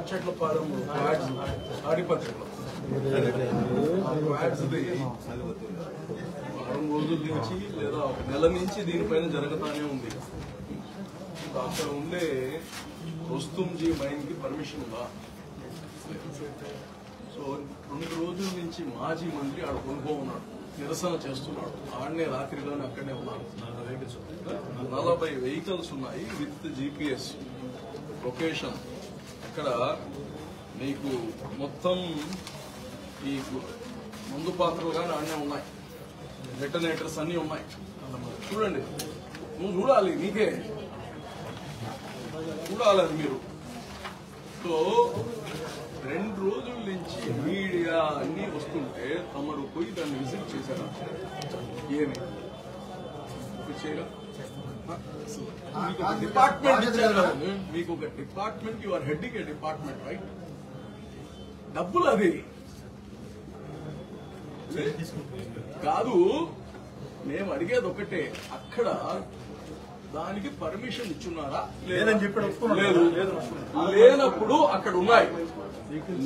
చెట్ల పాదం ఆడిపత్రికలో వారం రోజుల నుంచి లేదా నెల నుంచి దీనిపైన జరుగుతానే ఉంది. అక్కడ ఉండే రుస్తుంజీ మైన్ కి పర్మిషన్ ఉందా? సో 2 రోజుల నుంచి మాజీ మంత్రి ఆడ కొనుక్కో ఉన్నాడు, నిరసన చేస్తున్నాడు. ఆడనే రాత్రిలోనే అక్కడనే ఉన్నాడు. 40 వెహికల్స్ ఉన్నాయి విత్ GPS లొకేషన్. అక్కడ మీకు మొత్తం ఈ మందు పాత్రలు కానీ ఆడనే ఉన్నాయి, డెటనేటర్స్ అన్ని ఉన్నాయి. చూడండి, నువ్వు చూడాలి, నీకే చూడాలి అది మీరు. సో 2 రోజుల నుంచి మీడియా అన్ని వస్తుంటే తమరు పోయి దాన్ని విజిట్ చేశారా? ఏమి చేయరా? మీకు ఒక డిపార్ట్మెంట్ ఇచ్చారు, మీకు ఒక department, you are heading a department, right? డబ్బులు అది కాదు. మేము అడిగేది ఒకటే, అక్కడ దానికి పర్మిషన్ ఇచ్చున్నారా? లేదని చెప్పి లేదు. లేనప్పుడు అక్కడ ఉన్నాయి,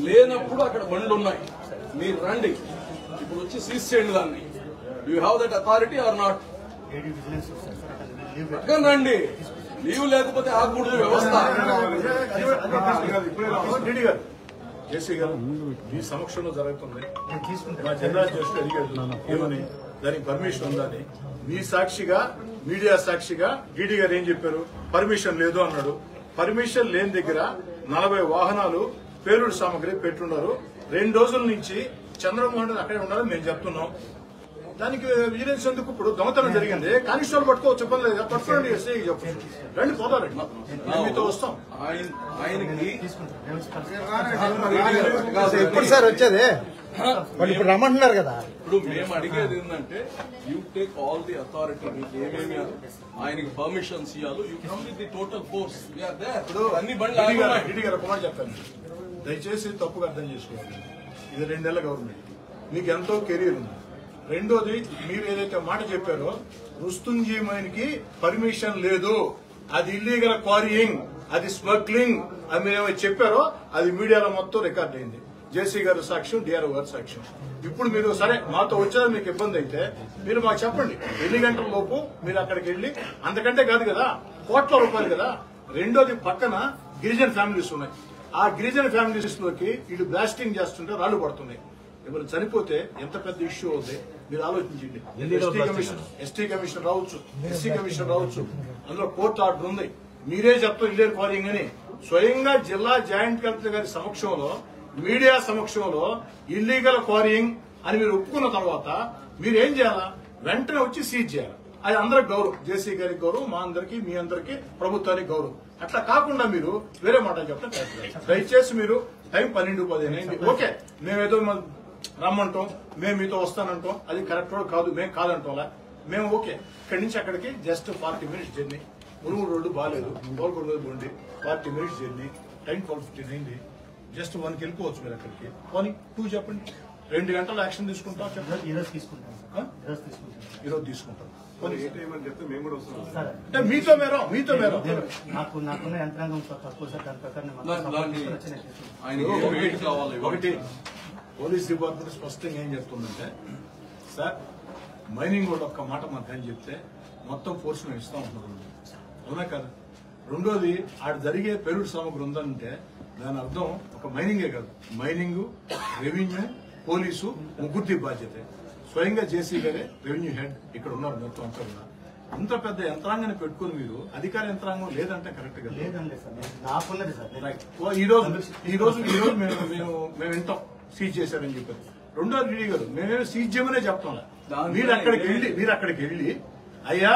లేనప్పుడు అక్కడ బండ్లు ఉన్నాయి. మీరు రండి, ఇప్పుడు వచ్చి సీజ్ చేయండి దాన్ని. You have that authority or not? రండి, లీవ్ లేకపోతే ఆగకూడదు వ్యవస్థ. జేసీ గారు మీ సమక్షంలో జరుగుతుంది. మా జనరల్ జస్టిస్ అడిగాడు ఏమని, దానికి పర్మిషన్ ఉందని. మీ సాక్షిగా, మీడియా సాక్షిగా డీడీ గారు ఏం చెప్పారు? పర్మిషన్ లేదు అన్నాడు. పర్మిషన్ లేని దగ్గర 40 వాహనాలు పేలుడు సామగ్రి పెట్టున్నారు. 2 రోజుల నుంచి చంద్రమోహన్ రెడ్డి అక్కడే ఉన్నారని మేము చెప్తున్నాం. దానికి విజిలెన్స్ ఎందుకు? ఇప్పుడు దొంగతనం జరిగింది, కానిస్టేబుల్ పట్టుకోవచ్చు, చెప్పండి లేదు, పట్టుకోండి, ఎస్ఐ చెప్పండి, రండి పోతారండి, మీతో వస్తాం. ఎప్పుడు సార్ వచ్చేది? ఇప్పుడు రమ్మంటున్నారు కదా. ఇప్పుడు మేము అడిగేది ఏంటంటే, you take all the authority, మీకు ఏమేమి ఆయనకి పర్మిషన్స్ ఇవ్వాలి, you come with the total force. ఇప్పుడు అన్ని బండ్లు డీడీ గారు ఒకటి చెప్పండి, దయచేసి తప్పుగా అర్థం చేసుకోవాలి. ఇది 2 నెలల గవర్నమెంట్, మీకు ఎంతో కెరీర్ ఉంది. రెండోది, మీరు ఏదైతే మాట చెప్పారో రుస్తుంజీ మైన్ కి పర్మిషన్ లేదు, అది ఇల్లీగల్ క్వారీయింగ్, అది స్మగ్లింగ్ అని మీరు ఏమైతే చెప్పారో అది మీడియాలో మొత్తం రికార్డ్ అయింది. జేసీ గారు సాక్ష్యం, డిఆర్ఓ గారు సాక్ష్యం. ఇప్పుడు మీరు సరే మాతో వచ్చారు, మీకు ఇబ్బంది అయితే మీరు మాకు చెప్పండి. 2 గంటల లోపు మీరు అక్కడికి వెళ్లి, అంతకంటే కాదు కదా, కోట్ల రూపాయలు కదా. రెండోది, పక్కన గిరిజన ఫ్యామిలీస్ ఉన్నాయి. ఆ గిరిజన ఫ్యామిలీస్ లోకి వీళ్ళు బ్లాస్టింగ్ చేస్తుంటే రాళ్లు పడుతున్నాయి. ఎవరు చనిపోతే ఎంత పెద్ద ఇష్యూ అవుతుంది మీరు ఆలోచించండి. ఎస్టీ కమిషన్ రావచ్చు, ఎస్సీ కమిషన్ రావచ్చు, అందులో కోర్టు ఆర్డర్ ఉంది. మీరే చెప్తారు ఇల్లీగల్ క్వారీయింగ్ అని. స్వయంగా జిల్లా జాయింట్ కలెక్టర్ గారి సమక్షంలో, మీడియా సమక్షంలో ఇల్లీగల్ క్వారీయింగ్ అని మీరు ఒప్పుకున్న తర్వాత మీరు ఏం చేయాలా? వెంటనే వచ్చి సీజ్ చేయాలి. అది అందరికి గౌరవం, జేసీ గారికి గౌరవం, మా అందరికి, మీ అందరికి, ప్రభుత్వానికి గౌరవం. అట్లా కాకుండా మీరు వేరే మాట చెప్తారు. దయచేసి మీరు టైం 12:15 అయింది. ఓకే, మేమేదో రమ్మంటాం, మేము మీతో వస్తానంటాం, అది కరెక్ట్ కాదు, మేము కాదంటాంలా. మేము ఓకే, ఇక్కడి నుంచి అక్కడికి జస్ట్ 40 మినిట్స్ జర్నీ. మునుగు రోడ్డు బాగాలేదు, Golconda road 40 minutes journey, time 12:15 అయింది. జస్ట్ 1కి వెళ్ళిపోవచ్చు మీరు అక్కడికి. 2 చెప్పండి, 2 గంటలు యాక్షన్ తీసుకుంటాం. చెప్పండి, ఈరోజు తీసుకుంటాం. చెప్తే మేము కూడా వస్తున్నాం. మీతో నాకున్న యంత్రాంగం తక్కువ సార్, దాని ప్రకారం ఒకటి పోలీస్ డిపార్ట్మెంట్ స్పష్టంగా ఏం చెప్తుందంటే, సార్ మైనింగ్ కూడా ఒక్క మాట మాకు చెప్తే మొత్తం ఫోర్స్ మేము ఇస్తా ఉంటున్నాం, అవునా కదా? రెండోది, ఆడ జరిగే పెరుడు సామగ్రి ఉందంటే దాని అర్థం ఒక మైనింగే కాదు, మైనింగ్, రెవెన్యూ, పోలీసు ముగ్గురి బాధ్యత. స్వయంగా జేసీ గారే రెవెన్యూ హెడ్ ఇక్కడ ఉన్నారు. మొత్తం అంతా కూడా అంత పెద్ద యంత్రాంగాన్ని పెట్టుకుని మీరు అధికార యంత్రాంగం లేదంటే కరెక్ట్ గా లేదండి సార్. ఈ రోజు మేము వింటాం సీజ్ చేశారని చెప్పారు. రెండోది డీడీ గారు, మేమేమో సీజ్ చేయమనే చెప్తాం. మీరు అక్కడికి వెళ్ళి అయ్యా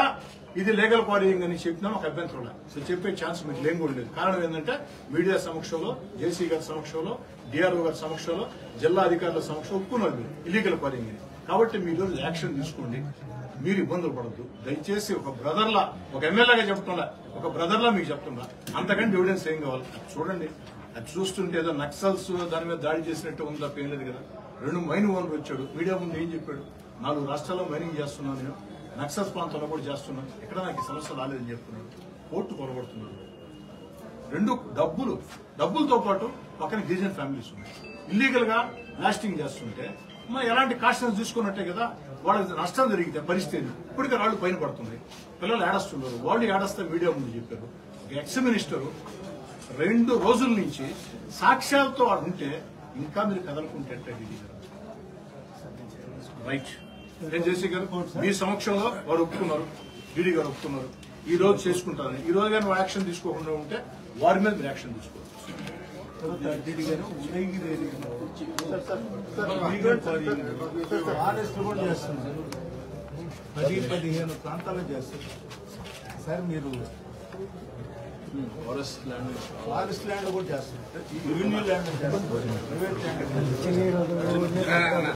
ఇది లీగల్ క్వారీయింగ్ అని చెప్పినా ఒక అభ్యంతరం సో చెప్పే ఛాన్స్ మీకు లేని కూడా లేదు. కారణం ఏంటంటే మీడియా సమక్షంలో, జేసీ గారి సమక్షంలో, డిఆర్ఓ గారి సమక్షంలో, జిల్లా అధికారుల సమక్షంలో ఒప్పుకున్నారు మీరు ఇల్లీగల్ క్వారీయింగ్ అని. కాబట్టి మీరు యాక్షన్ తీసుకోండి, మీరు ఇబ్బందులు పడద్దు. దయచేసి ఒక బ్రదర్లా, ఒక ఎమ్మెల్యేగా చెప్తున్నా, ఒక బ్రదర్లా మీకు చెప్తున్నా, అంతకంటే ఎవిడెన్స్ ఏం కావాలి చూడండి. అది చూస్తుంటే ఏదో నక్సల్స్ దాని మీద దాడి చేసినట్టు ఉంది తప్ప ఏం లేదు కదా. 2 మైన్ ఓనర్ వచ్చాడు, మీడియా ముందు ఏం చెప్పాడు? 4 రాష్ట్రాల్లో మైనింగ్ చేస్తున్నాను నేను, నక్సల్స్ ప్రాంతంలో కూడా చేస్తున్నాను, ఎక్కడ నాకు ఈ సమస్య రాలేదని చెప్తున్నాడు. కోర్టు కొనబడుతున్నాడు. 2 డబ్బులతో పాటు పక్కన గిరిజన ఫ్యామిలీస్ ఉన్నాయి. ఇల్లీగల్ గా బ్లాస్టింగ్ చేస్తుంటే మరి ఎలాంటి కాషన్స్ తీసుకున్నట్టే కదా. వాళ్ళకి నష్టం జరిగితే పరిస్థితి ఇప్పటికే రాళ్ళు పైన పడుతుంది, పిల్లలు ఏడస్తున్నారు, వాళ్ళు ఏడస్తే మీడియా ముందు చెప్పారు. ఎక్స్ మినిస్టరు 2 రోజుల నుంచి సాక్ష్యాలతో వాడు ఉంటే ఇంకా మీరు కదలకుంటే రైట్. ఏం చేసి గారు మీ సమక్షంలో వారు ఒప్పుకున్నారు, డీడీ గారు ఒప్పుకున్నారు, ఈ రోజు చేసుకుంటారని. ఈ రోజు కానీ యాక్షన్ తీసుకోకుండా ఉంటే వారి మీద మీరు యాక్షన్ తీసుకోవచ్చు. ఫారెస్ట్ కూడా చేస్తున్నారు, 10-15 ప్రాంతాల్లో చేస్తారు సార్. మీరు ఫారెస్ట్ ల్యాండ్ ఫారెస్ట్ ల్యాండ్ కూడా చేస్తున్నారు, రెవెన్యూ ల్యాండ్ చేస్తారు, ప్రైవేట్ ల్యాండ్